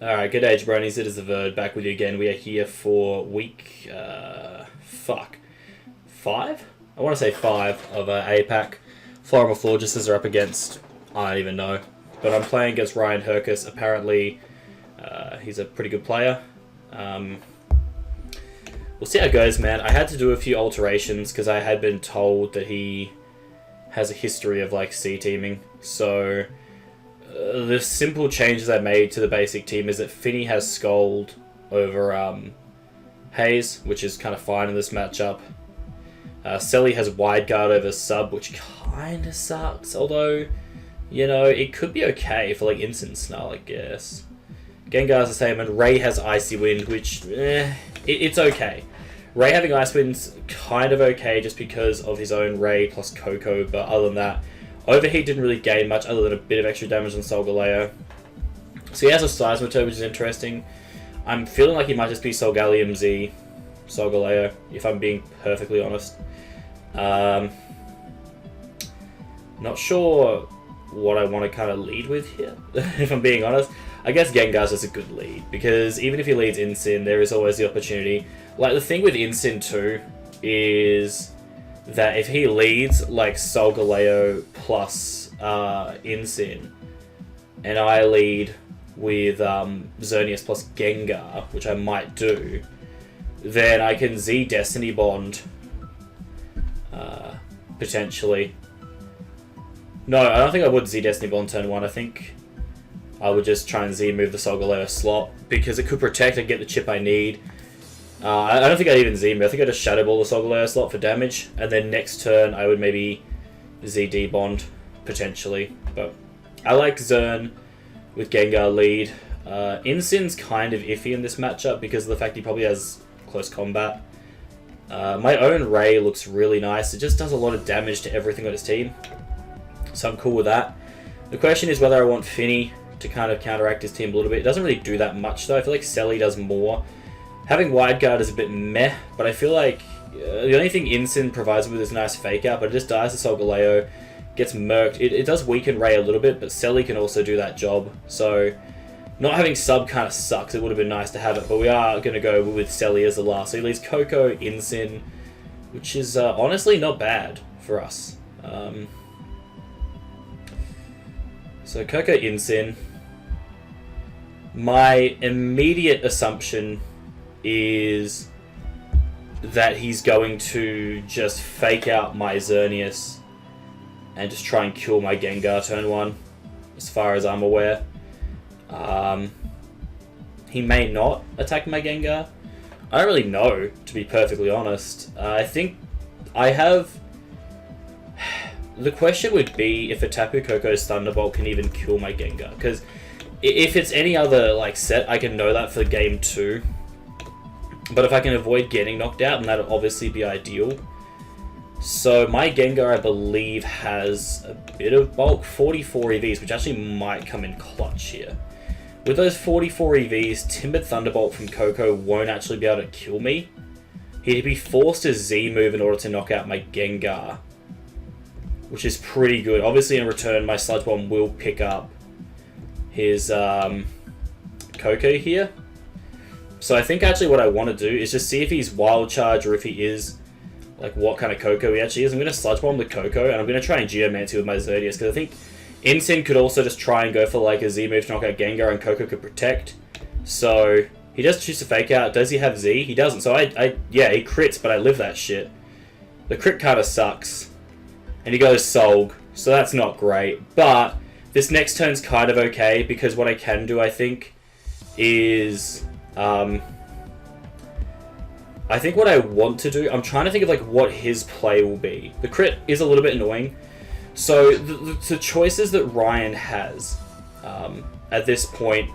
Alright, good day, jabronis. It is the Verd, back with you again. We are here for week, 5? I want to say 5 of APAC. Floaroma Florges are up against, I don't even know. But I'm playing against Ryan Herkus. Apparently, he's a pretty good player. We'll see how it goes, man. I had to do a few alterations because I had been told that he has a history of, like, C-teaming. So the simple changes I made to the basic team is that Finney has Scold over Hayes, which is kind of fine in this matchup. Selly has Wide Guard over Sub, which kind of sucks, although, you know, it could be okay for, like, Instant Snarl, I guess. Gengar's the same, and Ray has Icy Wind, which, it's okay. Ray having Ice Wind's kind of okay just because of his own Ray plus Coco, but other than that, Overheat didn't really gain much other than a bit of extra damage on Solgaleo. So he has a Seismitoad, which is interesting. I'm feeling like he might just be Solgaleo Z, Solgaleo, if I'm being perfectly honest. Not sure what I want to kind of lead with here, if I'm being honest. I guess Gengar's just a good lead, because even if he leads Incin, there is always the opportunity. Like, the thing with Incin too is that if he leads, like, Solgaleo plus Incin, and I lead with Xerneas plus Gengar, which I might do, then I can Z Destiny Bond, potentially. No, I don't think I would Z Destiny Bond turn 1. I think I would just try and Z move the Solgaleo slot, because it could protect and get the chip I need. I don't think I'd even Z move. I think I'd just Shadow Ball the Solgaleo slot for damage, and then next turn I would maybe ZD Bond, potentially. But I like Zern with Gengar lead. Incin's kind of iffy in this matchup because of the fact he probably has close combat. My own Ray looks really nice. It just does a lot of damage to everything on his team, so I'm cool with that. The question is whether I want Finney to kind of counteract his team a little bit. It doesn't really do that much though. I feel like Selly does more. Having Wide Guard is a bit meh, but I feel like the only thing Incin provides me with is a nice fake out, but it just dies to Solgaleo, gets murked. It does weaken Ray a little bit, but Selly can also do that job. So not having Sub kind of sucks. It would have been nice to have it, but we are going to go with Selly as the last. So he leaves Coco, Incin, which is honestly not bad for us. So Coco, Incin. My immediate assumption is that he's going to just fake out my Xerneas and just try and kill my Gengar turn 1, as far as I'm aware. He may not attack my Gengar. I don't really know, to be perfectly honest. I think I have... The question would be if a Tapu Koko's Thunderbolt can even kill my Gengar, because if it's any other like set, I can know that for game 2. But if I can avoid getting knocked out, then that would obviously be ideal. So my Gengar, I believe, has a bit of bulk, 44 EVs, which actually might come in clutch here. With those 44 EVs, Timbered Thunderbolt from Coco won't actually be able to kill me. He'd be forced to Z move in order to knock out my Gengar, which is pretty good. Obviously, in return, my Sludge Bomb will pick up his Coco here. So I think actually what I want to do is just see if he's Wild Charge or if he is, like, what kind of Coco he actually is. I'm going to Sludge Bomb the Coco, and I'm going to try and Geomancy with my Xerneas, because I think Incin could also just try and go for, like, a Z move to knock out Gengar, and Coco could protect. So he does choose to fake out. Does he have Z? He doesn't. So yeah, he crits, but I live that shit. The crit kind of sucks. And he goes Solg, so that's not great. But this next turn's kind of okay, because what I can do, I think, is... I think what I want to do... I'm trying to think of, like, what his play will be. The crit is a little bit annoying. So the choices that Ryan has at this point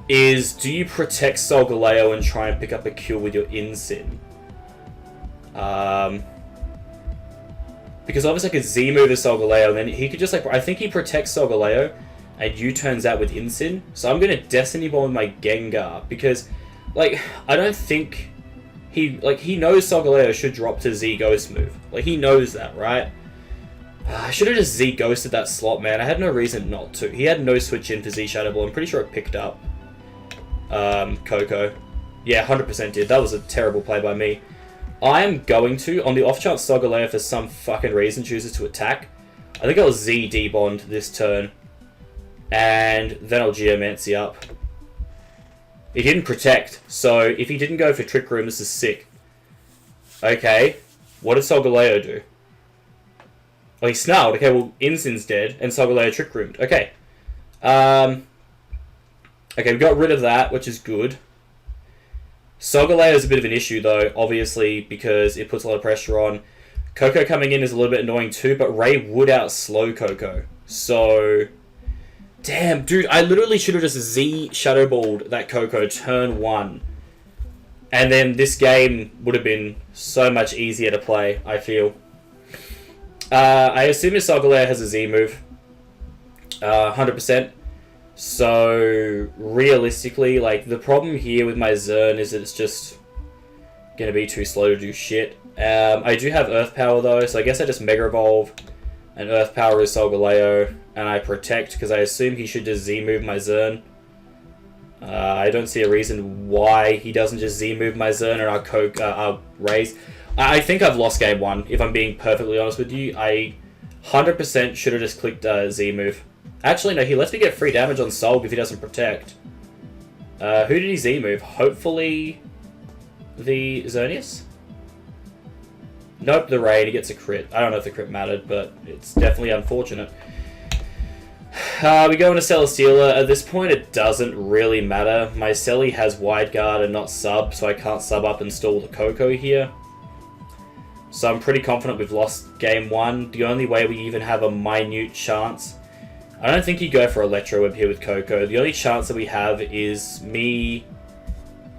is, do you protect Solgaleo and try and pick up a kill with your Incin? Because obviously I could Z move the Solgaleo, and then he could just, like, I think he protects Solgaleo and U-turns out with Incin. So I'm going to Destiny Bomb my Gengar, because, like, I don't think he knows Solgaleo should drop to Z Ghost move. Like, he knows that, right? I should have just Z Ghosted that slot, man. I had no reason not to. He had no switch in for Z Shadow Ball. I'm pretty sure it picked up. Coco. Yeah, 100% did. That was a terrible play by me. I am going to, on the off chance Solgaleo for some fucking reason chooses to attack, I think I'll Z Bond this turn. And then I'll Geomancy up. He didn't protect, so if he didn't go for Trick Room, this is sick. Okay, what did Solgaleo do? Oh, he snarled. Okay, well, Insin's dead, and Solgaleo Trick Roomed. Okay. Okay, we got rid of that, which is good. Solgaleo is a bit of an issue, though, obviously, because it puts a lot of pressure on. Coco coming in is a little bit annoying, too, but Ray would outslow Coco. So... Damn, dude, I literally should have just Z Shadowballed that Coco turn 1. And then this game would have been so much easier to play, I feel. I assume his Solgaleo has a Z move. 100%. So, realistically, like, the problem here with my Zern is that it's just going to be too slow to do shit. I do have Earth Power, though, so I guess I just Mega Evolve and Earth Power is Solgaleo, and I Protect, because I assume he should just Z-move my Zern. I don't see a reason why he doesn't just Z-move my Zern and I'll raise. I think I've lost game 1, if I'm being perfectly honest with you. I 100% should have just clicked Z-move. Actually, no, he lets me get free damage on Solg if he doesn't Protect. Who did he Z-move? Hopefully the Xerneas? Nope, the Raid. He gets a crit. I don't know if the crit mattered, but it's definitely unfortunate. We go into Celesteela. At this point, it doesn't really matter. My Celi has Wide Guard and not Sub, so I can't Sub up and stall the Coco here. So I'm pretty confident we've lost game 1. The only way we even have a minute chance... I don't think you go for Electro Web here with Coco. The only chance that we have is me...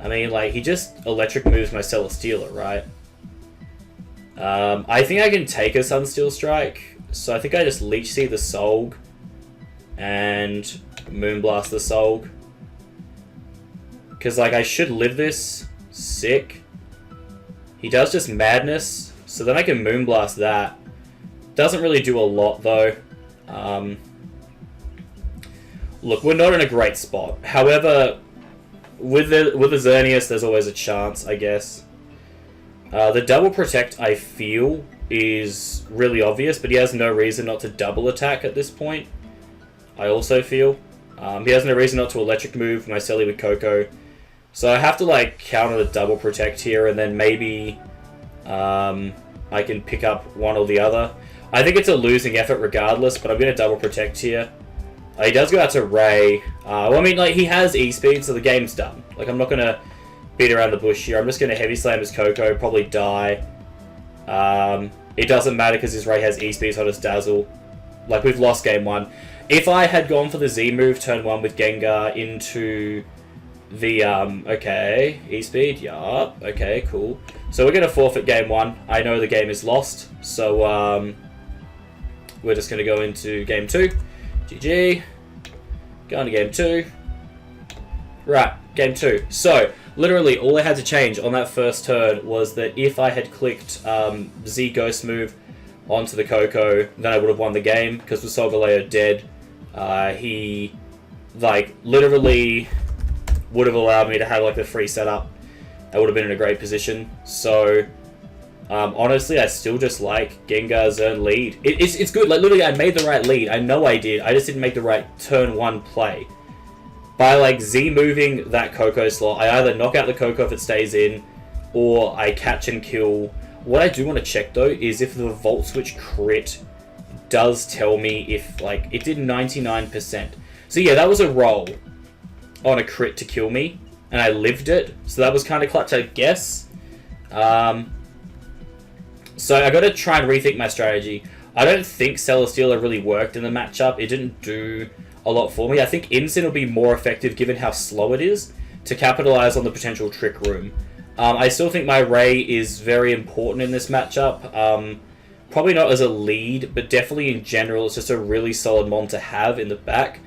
I mean, like, he just Electric moves my Celesteela, right? I think I can take a Sunsteel Strike, so I think I just Leech Seed the Solg and Moonblast the Solg. Because, like, I should live this. Sick. He does just Madness, so then I can Moonblast that. Doesn't really do a lot, though. Look, we're not in a great spot. However, with the Xerneas, there's always a chance, I guess. The double Protect, I feel, is really obvious, but he has no reason not to double attack at this point. I also feel. He has no reason not to Electric move my Celi with Coco. So I have to, like, counter the double Protect here, and then maybe I can pick up one or the other. I think it's a losing effort regardless, but I'm going to double Protect here. He does go out to Ray. Well, I mean, like, he has E-Speed, so the game's done. Like, I'm not going to beat around the bush here. I'm just going to Heavy Slam his Coco, probably die. It doesn't matter because his Ray has E-Speed, so I just Dazzle. Like, we've lost game 1. If I had gone for the Z move turn 1 with Gengar into the, okay, E-Speed, yup, okay, cool. So we're going to forfeit game 1. I know the game is lost, so, we're just going to go into game 2. GG. Go into game 2. Right, game 2. So, literally, all I had to change on that first turn was that if I had clicked Z Ghost move onto the Coco, then I would have won the game, because with Solgaleo dead, he, like, literally would have allowed me to have, like, the free setup. I would have been in a great position. So, honestly, I still just like Gengar Zern lead. It's good. Like, literally, I made the right lead. I know I did. I just didn't make the right turn 1 play. By, like, Z-moving that Coco slot, I either knock out the Coco if it stays in, or I catch and kill. What I do want to check, though, is if the Volt Switch crit does tell me if, like, it did 99%. So, yeah, that was a roll on a crit to kill me, and I lived it. So that was kind of clutch, I guess. So I got to try and rethink my strategy. I don't think Celesteela really worked in the matchup. It didn't do a lot for me. I think Incin will be more effective given how slow it is to capitalize on the potential Trick Room. I still think my Ray is very important in this matchup. Probably not as a lead, but definitely in general, it's just a really solid mon to have in the back.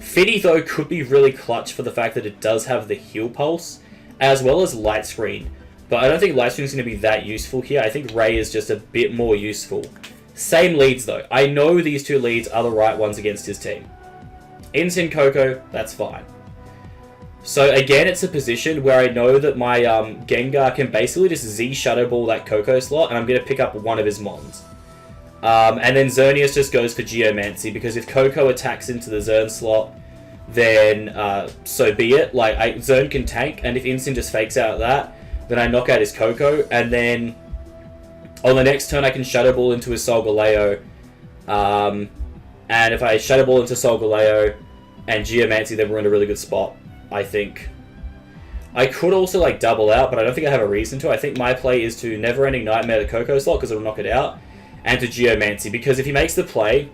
Fiddy, though, could be really clutch for the fact that it does have the Heal Pulse, as well as Light Screen. But I don't think Light Screen is going to be that useful here. I think Ray is just a bit more useful. Same leads, though. I know these two leads are the right ones against his team. Incin Coco, that's fine. So again, it's a position where I know that my Gengar can basically just Z Shadow Ball that Coco slot, and I'm going to pick up one of his Mons. And then Xerneas just goes for Geomancy, because if Coco attacks into the Zern slot, then so be it. Like, Zern can tank, and if Incin just fakes out that, then I knock out his Coco, and then on the next turn I can Shadow Ball into his Solgaleo. And if I Shadow Ball into Solgaleo and Geomancy, then we're in a really good spot, I think. I could also like double out, but I don't think I have a reason to. I think my play is to Never Ending Nightmare the Coco slot, because it'll knock it out, and to Geomancy, because if he makes the play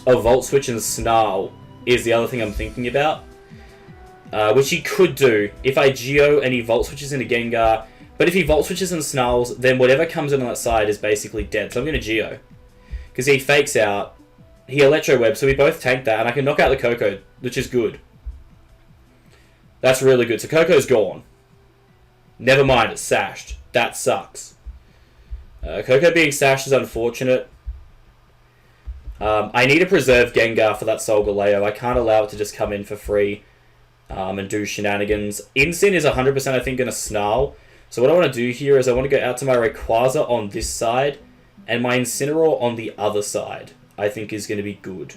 of Volt Switch and Snarl is the other thing I'm thinking about. Which he could do if I Geo and he Volt Switches into Gengar. But if he Volt Switches and Snarls, then whatever comes in on that side is basically dead. So I'm going to Geo. Because he fakes out, he Electro Web, so we both tank that, and I can knock out the Coco, which is good. That's really good. So Coco's gone. Never mind, it's sashed. That sucks. Coco being sashed is unfortunate. I need to preserve Gengar for that Solgaleo. I can't allow it to just come in for free and do shenanigans. Incin is 100% I think going to Snarl. So what I want to do here is I want to go out to my Rayquaza on this side, and my Incineroar on the other side, I think is going to be good.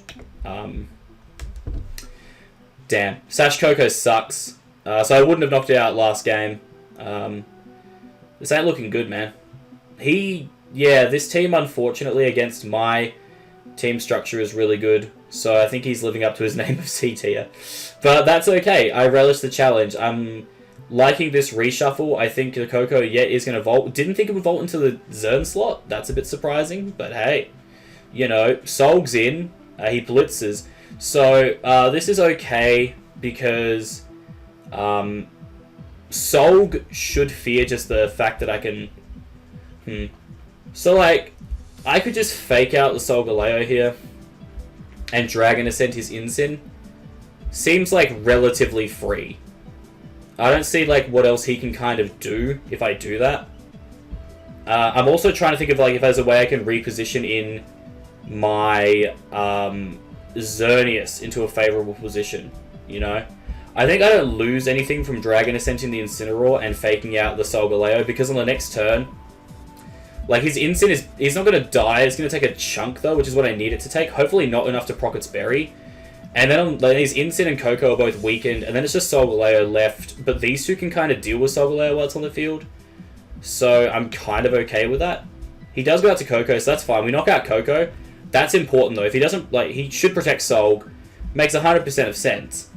Damn. Sash Coco sucks. So I wouldn't have knocked it out last game. This ain't looking good, man. This team, unfortunately, against my team structure is really good. So I think he's living up to his name of C tier. But that's okay. I relish the challenge. I'm liking this reshuffle. I think the Coco, is going to Volt. Didn't think it would Volt into the Zern slot. That's a bit surprising. But hey, Solg's in. He blitzes. So this is okay because Solg should fear just the fact that I can... So, like, I could just fake out the Solgaleo here and Dragon Ascent his Incin. Seems, like, relatively free. I don't see, like, what else he can kind of do if I do that. I'm also trying to think of, like, if there's a way I can reposition in my Xerneas into a favorable position, I think I don't lose anything from Dragon Ascenting the Incineroar and faking out the Solgaleo, because on the next turn, like, his Incin he's not going to die. It's going to take a chunk, though, which is what I need it to take. Hopefully not enough to proc its berry. And then his Incin and Coco are both weakened, and then it's just Solgaleo left. But these two can kind of deal with Solgaleo while it's on the field. So I'm kind of okay with that. He does go out to Coco, so that's fine. We knock out Coco. That's important, though. If he doesn't, he should protect Solg. Makes 100% of sense.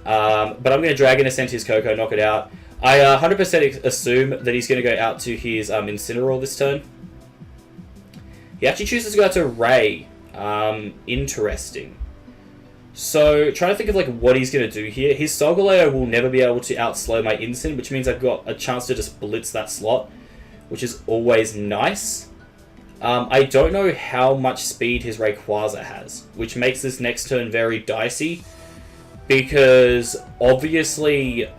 But I'm going to Dragon Ascent his Coco, knock it out. I 100% assume that he's going to go out to his Incineroar this turn. He actually chooses to go out to Ray. Interesting. So, trying to think of what he's going to do here. His Solgaleo will never be able to outslow my Incin, which means I've got a chance to just blitz that slot, which is always nice. I don't know how much speed his Rayquaza has, which makes this next turn very dicey, because obviously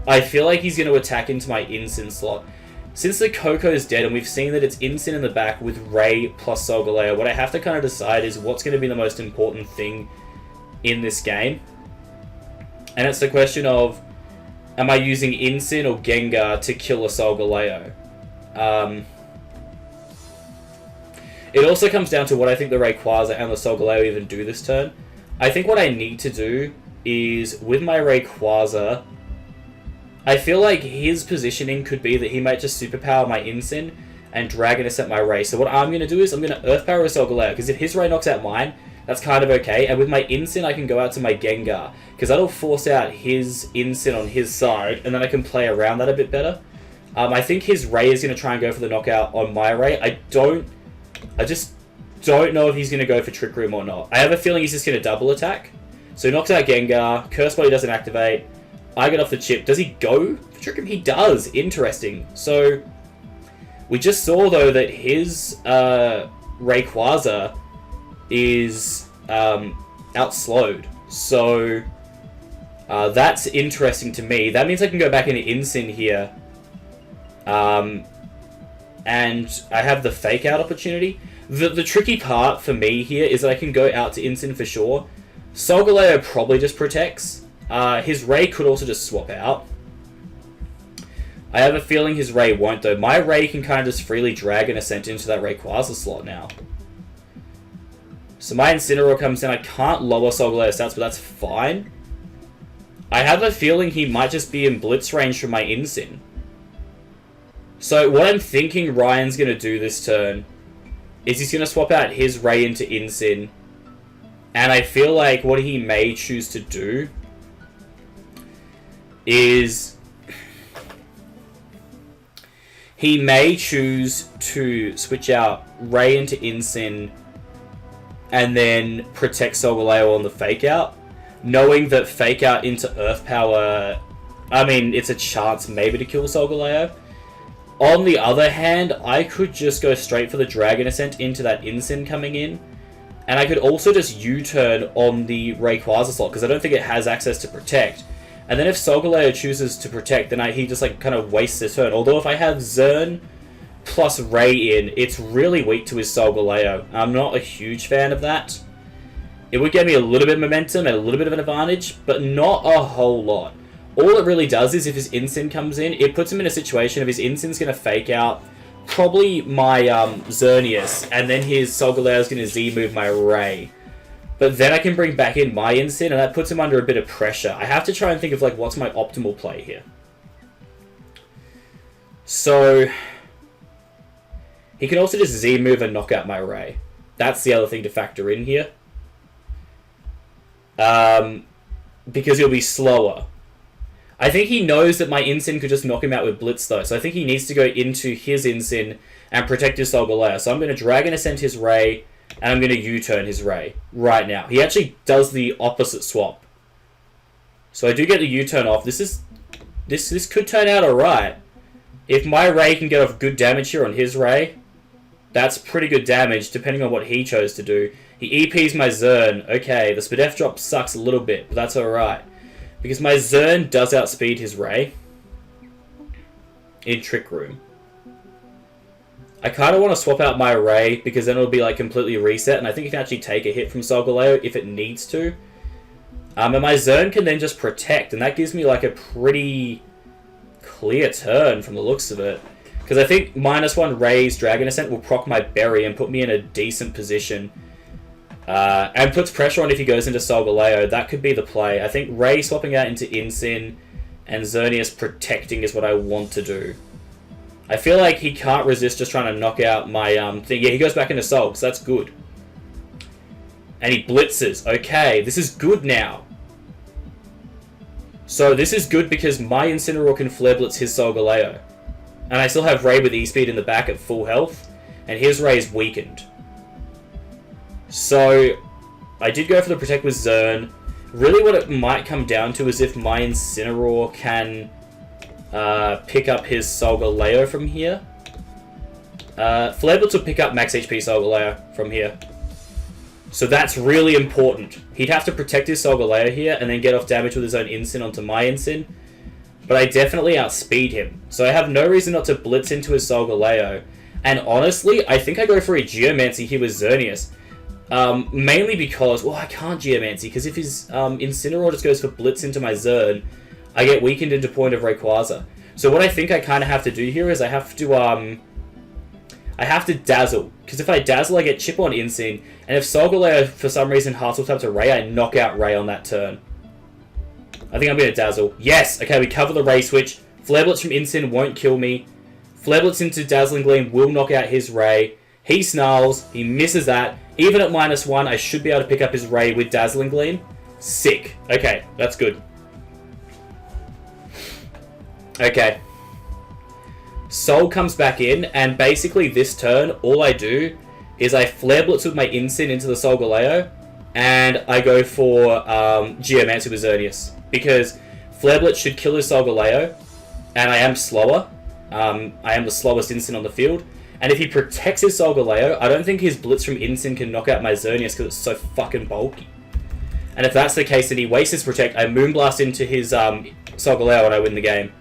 I feel like he's going to attack into my Incin slot. Since the Coco is dead and we've seen that it's Incin in the back with Ray plus Solgaleo, what I have to kind of decide is what's going to be the most important thing in this game. And it's the question of, am I using Incin or Gengar to kill a Solgaleo? It also comes down to what I think the Rayquaza and the Solgaleo even do this turn. I think what I need to do is, with my Rayquaza, I feel like his positioning could be that he might just superpower my Incin and Dragon Ascent my Ray. So what I'm going to do is I'm going to Earth Power his Solgaleo, because if his Ray knocks out mine, that's kind of okay. And with my Incin, I can go out to my Gengar, because that'll force out his Incin on his side, and then I can play around that a bit better. I think his Ray is going to try and go for the knockout on my Ray. I just don't know if he's going to go for Trick Room or not. I have a feeling he's just going to double attack. So he knocks out Gengar, Curse Body doesn't activate, I get off the chip. Does he go for Trick Room? He does. Interesting. So we just saw, though, that his Rayquaza is outslowed. So that's interesting to me. That means I can go back into Incin here. And I have the fake out opportunity. The tricky part for me here is that I can go out to Incin for sure. Solgaleo probably just protects. His Ray could also just swap out. I have a feeling his Ray won't, though. My Ray can kind of just freely drag an Ascent into that Rayquaza slot now. So my Incineroar comes in. I can't lower Solgaleo stats, but that's fine. I have a feeling he might just be in Blitz range from my Incin. So what I'm thinking Ryan's going to do this turn is he's going to swap out his Ray into Incin. And I feel like what he may choose to do is he may choose to switch out Ray into Incin and then protect Solgaleo on the Fake Out, knowing that Fake Out into Earth Power, I mean, it's a chance maybe to kill Solgaleo. On the other hand, I could just go straight for the Dragon Ascent into that Incin coming in, and I could also just U-turn on the Rayquaza slot, because I don't think it has access to Protect. And then if Solgaleo chooses to Protect, then he just like kind of wastes his turn. Although if I have Zern plus Ray in, it's really weak to his Solgaleo. I'm not a huge fan of that. It would give me a little bit of momentum and a little bit of an advantage, but not a whole lot. All it really does is if his Incin comes in, it puts him in a situation of his Incin's going to Fake Out probably my Xerneas, and then his Solgaleo's going to Z-move my Ray. But then I can bring back in my Incin, and that puts him under a bit of pressure. I have to try and think of like what's my optimal play here. So he can also just Z-move and knock out my Ray. That's the other thing to factor in here. Because he'll be slower. I think he knows that my Incin could just knock him out with Blitz though, so I think he needs to go into his Incin and protect his Solgaleo. So I'm going to Dragon Ascent his Ray, and I'm going to U-turn his Ray right now. He actually does the opposite swap. So I do get the U-turn off. This could turn out alright. If my Ray can get off good damage here on his Ray, that's pretty good damage depending on what he chose to do. He EPs my Zern. Okay, the Spadef drop sucks a little bit, but that's alright. Because my Zern does outspeed his Ray in Trick Room. I kind of want to swap out my Ray because then it'll be like completely reset, and I think it can actually take a hit from Solgaleo if it needs to. And my Zern can then just protect, and that gives me like a pretty clear turn from the looks of it. Because I think -1 Ray's Dragon Ascent will proc my Berry and put me in a decent position. And puts pressure on if he goes into Solgaleo. That could be the play. I think Ray swapping out into Incin and Xerneas protecting is what I want to do. I feel like he can't resist just trying to knock out my thing. Yeah, he goes back into Sol, so that's good. And he blitzes. Okay, this is good now. So this is good because my Incineroar can Flare Blitz his Solgaleo. And I still have Ray with E-Speed in the back at full health. And his Ray is weakened. So I did go for the Protect with Zern. Really what it might come down to is if my Incineroar can pick up his Solgaleo from here. Flare Blitz will pick up max HP Solgaleo from here. So that's really important. He'd have to protect his Solgaleo here and then get off damage with his own Incin onto my Incin. But I definitely outspeed him. So I have no reason not to Blitz into his Solgaleo. And honestly, I think I go for a Geomancy here with Xerneas. Mainly because, well, I can't Geomancy, because if his Incineroar just goes for Blitz into my Zern, I get weakened into Point of Rayquaza. So what I think I kind of have to do here is I have to Dazzle. Because if I Dazzle, I get Chip on Incin, and if Solgaleo, for some reason, Heart Swoops up to Ray, I knock out Ray on that turn. I think I'm going to Dazzle. Yes! Okay, we cover the Ray switch. Flare Blitz from Incin won't kill me. Flare Blitz into Dazzling Gleam will knock out his Ray. He snarls, he misses that. Even at -1, I should be able to pick up his Ray with Dazzling Gleam. Sick. Okay, that's good. Okay. Sol comes back in, and basically this turn, all I do is I Flare Blitz with my Incin into the Solgaleo, and I go for Geomancy with Xerneas. Because Flare Blitz should kill his Solgaleo, and I am slower. I am the slowest Incin on the field. And if he protects his Solgaleo, I don't think his Blitz from Incin can knock out my Xerneas because it's so fucking bulky. And if that's the case, then he wastes his Protect. I Moonblast into his Solgaleo and I win the game.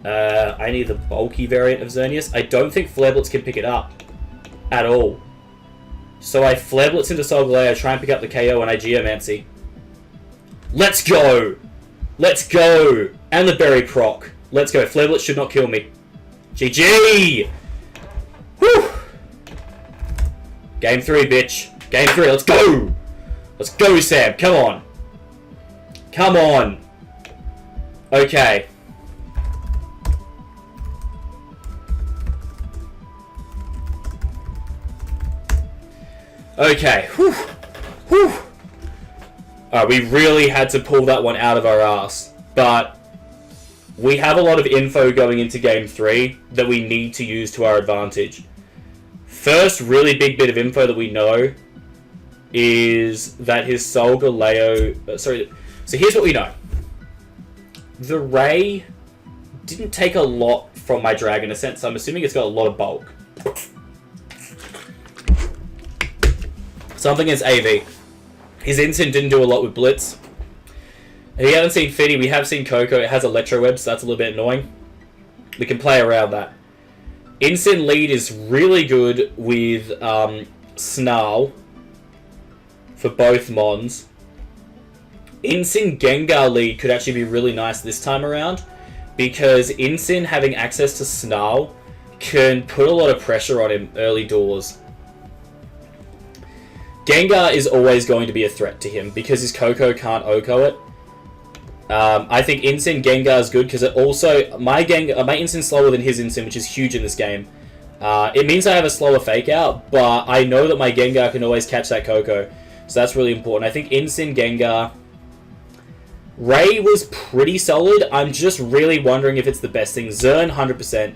I need the bulky variant of Xerneas. I don't think Flare Blitz can pick it up at all. So I Flare Blitz into Solgaleo, try and pick up the KO, and I Geomancy. Let's go! Let's go! And the berry proc. Let's go. Flare Blitz should not kill me. GG! Whew! Game 3, bitch. Game 3, let's go! Let's go, Sam. Come on. Come on. Okay. Okay. Whew. Whew. Alright, we really had to pull that one out of our ass. But we have a lot of info going into Game 3 that we need to use to our advantage. First really big bit of info that we know is that his Solgaleo... so here's what we know. The Ray didn't take a lot from my Dragon Ascent, so I'm assuming it's got a lot of bulk. Something is AV. His Instant didn't do a lot with Blitz. If you haven't seen Fiddy, we have seen Coco. It has Electro Web, so that's a little bit annoying. We can play around that. Instant lead is really good with Snarl for both Mons. Instant Gengar lead could actually be really nice this time around because Instant having access to Snarl can put a lot of pressure on him early doors. Gengar is always going to be a threat to him because his Coco can't OHKO it. I think Instant Gengar is good because it also... My Instant's slower than his Instant, which is huge in this game. It means I have a slower Fake Out, but I know that my Gengar can always catch that Coco. So that's really important. I think Instant Gengar... Ray was pretty solid. I'm just really wondering if it's the best thing. Zern, 100%.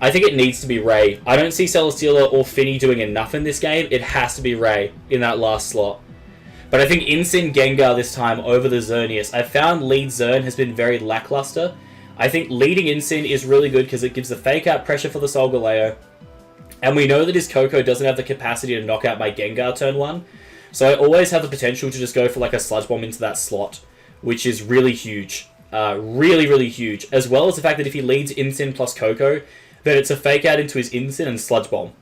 I think it needs to be Ray. I don't see Celesteela or Finny doing enough in this game. It has to be Ray in that last slot. But I think Instant Gengar this time over the Xerneas. I found lead Zern has been very lackluster. I think leading Instant is really good because it gives the Fake Out pressure for the Solgaleo. And we know that his Coco doesn't have the capacity to knock out my Gengar turn 1. So I always have the potential to just go for like a Sludge Bomb into that slot, which is really huge. Really, really huge. As well as the fact that if he leads Instant plus Coco, then it's a Fake Out into his Instant and Sludge Bomb.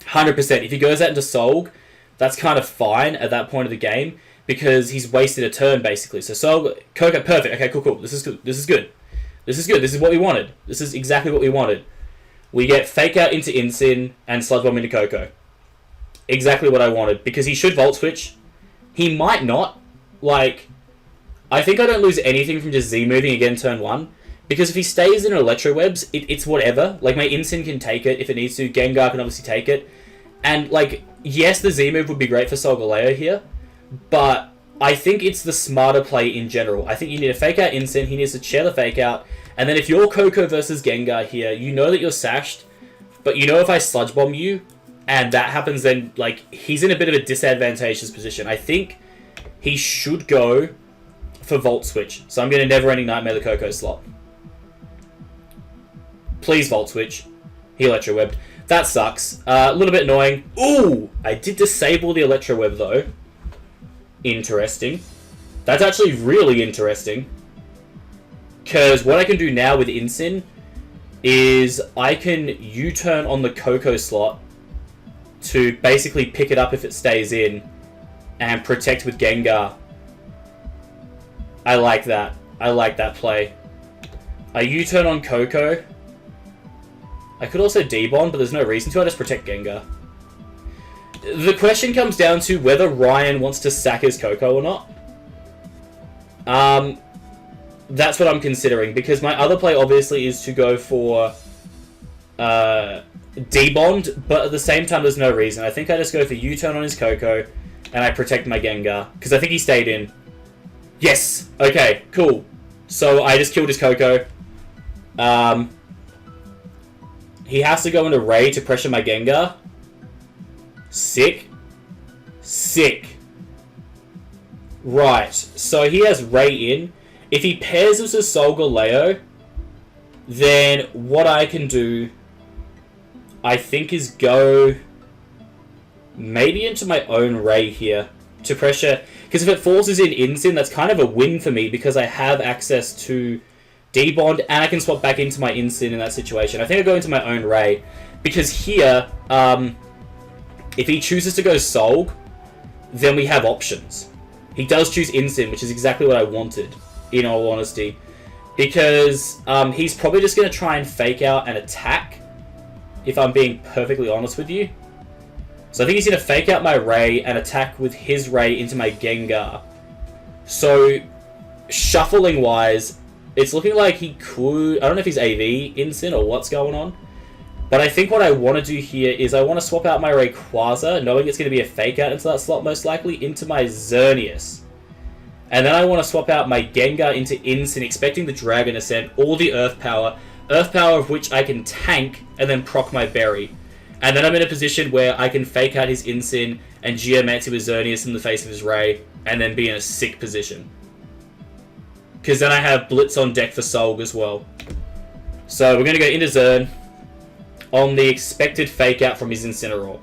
100%. If he goes out into Solg, that's kind of fine at that point of the game because he's wasted a turn basically. So Solg, Coco, perfect. Okay, cool. This is good. This is good. This is good. This is what we wanted. This is exactly what we wanted. We get Fake Out into Instant and Sludge Bomb into Coco. Exactly what I wanted because he should Volt Switch. He might not. Like, I think I don't lose anything from just Z moving again turn 1. Because if he stays in Electro Webs, it's whatever. Like, my Instant can take it if it needs to. Gengar can obviously take it. And, like, yes, the Z move would be great for Solgaleo here. But I think it's the smarter play in general. I think you need a Fake Out Instant. He needs to chair the Fake Out. And then if you're Coco versus Gengar here, you know that you're sashed. But you know if I Sludge Bomb you, and that happens, then, like, he's in a bit of a disadvantageous position. I think he should go for Volt Switch. So I'm going to Never Ending Nightmare the Coco slot. Please Volt Switch. He Electro Webbed. That sucks. A little bit annoying. Ooh! I did disable the Electro Web though. Interesting. That's actually really interesting. Because what I can do now with Instant is I can U-turn on the Coco slot to basically pick it up if it stays in and protect with Gengar. I like that. I like that play. I U-turn on Coco. I could also debond, but there's no reason to. I just protect Gengar. The question comes down to whether Ryan wants to sack his Coco or not. That's what I'm considering, because my other play obviously is to go for debond, but at the same time there's no reason. I think I just go for U-turn on his Coco, and I protect my Gengar, because I think he stayed in. Yes! Okay, cool. So I just killed his Coco. He has to go into Ray to pressure my Gengar. Sick. Sick. Right, so he has Ray in. If he pairs this with Solgaleo, then what I can do, I think, is go maybe into my own Ray here to pressure. Because if it forces in Instant, that's kind of a win for me because I have access to debond and I can swap back into my Instant in that situation. I think I go into my own Ray because here, if he chooses to go Solg, then we have options. He does choose Incin, which is exactly what I wanted, in all honesty. Because he's probably just going to try and fake out an attack, if I'm being perfectly honest with you. So I think he's going to fake out my Ray and attack with his Ray into my Gengar. So, shuffling-wise, it's looking like he could... I don't know if he's AV Incin or what's going on. But I think what I want to do here is I want to swap out my Rayquaza, knowing it's going to be a fake out into that slot most likely, into my Xerneas. And then I want to swap out my Gengar into Incin, expecting the Dragon Ascent, all the Earth Power of which I can tank and then proc my Berry. And then I'm in a position where I can fake out his Incin and Geomancy with Xerneas in the face of his Ray, and then be in a sick position. Because then I have Blitz on deck for Solg as well. So we're going to go into Xern on the expected fake out from his Incineroar.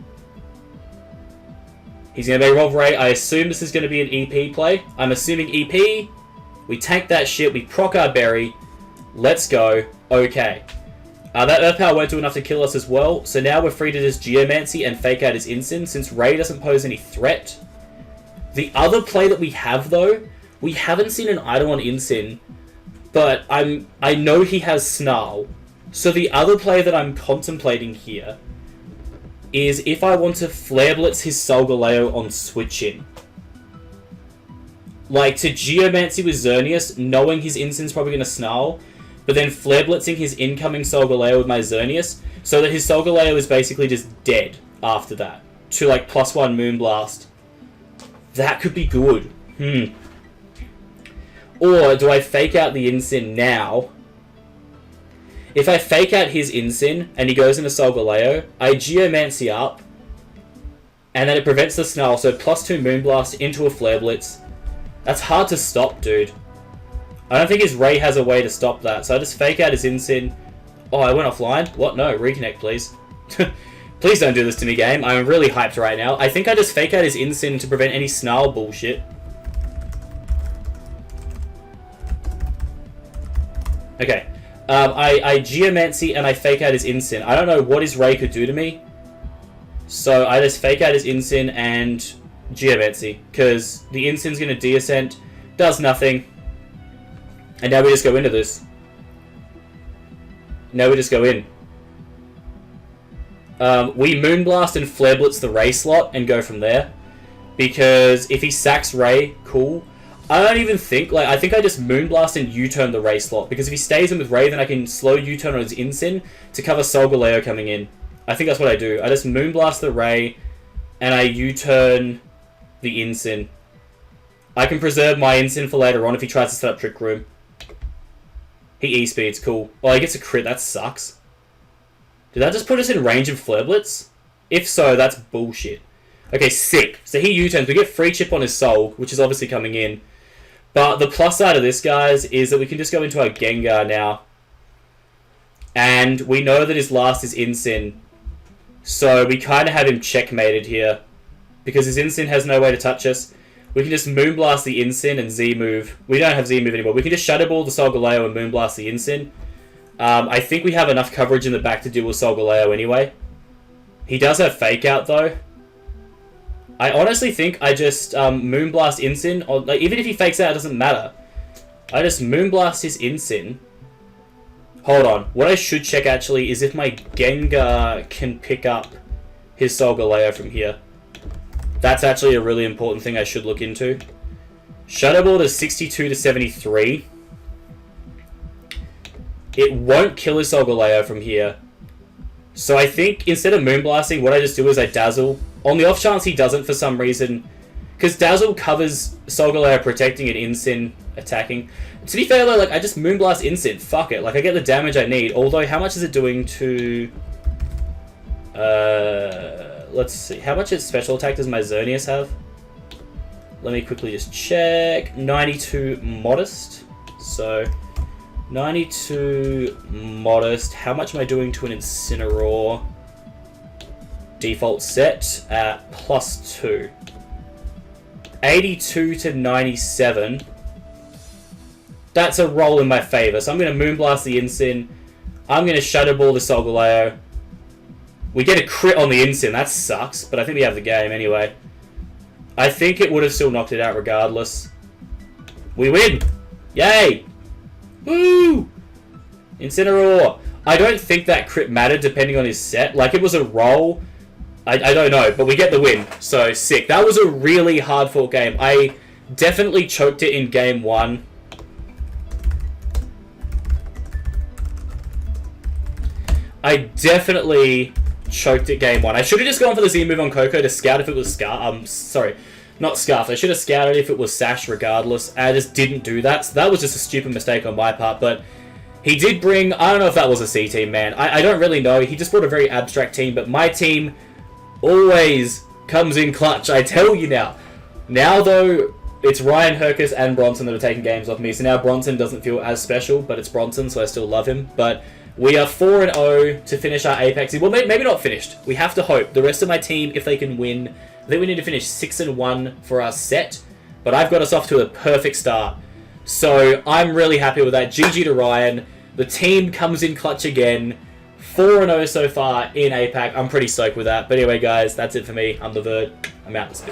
He's going to Evolve Ray. I assume this is going to be an EP play. I'm assuming EP. We tank that shit. We proc our Berry. Let's go. Okay. That Earth Power won't do enough to kill us as well. So now we're free to just Geomancy and fake out his Incin, since Ray doesn't pose any threat. The other play that we have, though, we haven't seen an item on Incin, but I know he has Snarl. So the other play that I'm contemplating here is if I want to Flare Blitz his Solgaleo on switch in. Like, to Geomancy with Xerneas, knowing his Incin's probably going to Snarl, but then Flare Blitzing his incoming Solgaleo with my Xerneas, so that his Solgaleo is basically just dead after that. To, like, +1 Moonblast. That could be good. Or do I fake out the Incin now? If I fake out his Incin and he goes into Solgaleo, I Geomancy up, and then it prevents the Snarl, so +2 Moonblast into a Flare Blitz. That's hard to stop, dude. I don't think his Ray has a way to stop that, so I just fake out his Incin. Oh, I went offline? What? No, reconnect, please. Please don't do this to me, game. I'm really hyped right now. I think I just fake out his Incin to prevent any Snarl bullshit. Okay. I Geomancy and I fake out his Incin. I don't know what his Ray could do to me. So I just fake out his Incin and Geomancy. Because the Incin's going to De-Ascent. Does nothing. And now we just go into this. Now we just go in. We Moonblast and Flare Blitz the Ray slot and go from there. Because if he sacks Ray, cool. I don't even think, like, I think I just Moonblast and U-turn the Ray slot. Because if he stays in with Ray, then I can slow U-turn on his Incin to cover Solgaleo coming in. I think that's what I do. I just Moonblast the Ray, and I U-turn the Incin. I can preserve my Incin for later on if he tries to set up Trick Room. He E-speeds, cool. Oh, he gets a crit, that sucks. Did that just put us in range of Flare Blitz? If so, that's bullshit. Okay, sick. So he U-turns. We get free chip on his Soul, which is obviously coming in. But the plus side of this, guys, is that we can just go into our Gengar now. And we know that his last is Incin. So we kind of have him checkmated here. Because his Incin has no way to touch us. We can just Moonblast the Incin and Z-move. We don't have Z-move anymore. We can just Shadow Ball the Solgaleo and Moonblast the Incin. I think we have enough coverage in the back to deal with Solgaleo anyway. He does have Fake Out, though. I honestly think I just Moonblast Incin. Or, like, even if he fakes out, it doesn't matter. I just Moonblast his Incin. Hold on. What I should check, actually, is if my Gengar can pick up his Solgaleo from here. That's actually a really important thing I should look into. Shadow Ball is 62 to 73. It won't kill his Solgaleo from here. So I think instead of Moonblasting, what I just do is I Dazzle. On the off chance he doesn't for some reason. Because Dazzle covers Solgaleo protecting and Incin attacking. To be fair though, like, I just Moonblast Incin. Fuck it. Like, I get the damage I need. Although, how much is it doing to... let's see. How much special attack does my Xerneas have? Let me quickly just check. 92 Modest. So... 92 Modest. How much am I doing to an Incineroar? Default set at +2. 82 to 97. That's a roll in my favour. So I'm going to Moonblast the Incin. I'm going to Shadow Ball the Solgaleo. We get a crit on the Incin. That sucks, but I think we have the game anyway. I think it would have still knocked it out regardless. We win! Yay! Woo! Incineroar. I don't think that crit mattered depending on his set. Like, it was a roll. I don't know, but we get the win. So, sick. That was a really hard-fought game. I definitely choked it in game 1. I definitely choked it game 1. I should have just gone for the Z move on Coco to scout if it was sorry, not Scarf. I should have scouted if it was Sash regardless. I just didn't do that. So that was just a stupid mistake on my part, but he did bring... I don't know if that was a C team, man. I don't really know. He just brought a very abstract team, but my team always comes in clutch. I tell you now. Now, though, it's Ryan, Hercus, and Bronson that are taking games off me. So now Bronson doesn't feel as special, but it's Bronson, so I still love him. But we are 4-0 to finish our APAC. Well, maybe not finished. We have to hope. The rest of my team, if they can win, I think we need to finish 6-1 for our set. But I've got us off to a perfect start. So I'm really happy with that. GG to Ryan. The team comes in clutch again. 4-0 so far in APAC. I'm pretty stoked with that. But anyway, guys, that's it for me. I'm the Verd. I'm out to spit.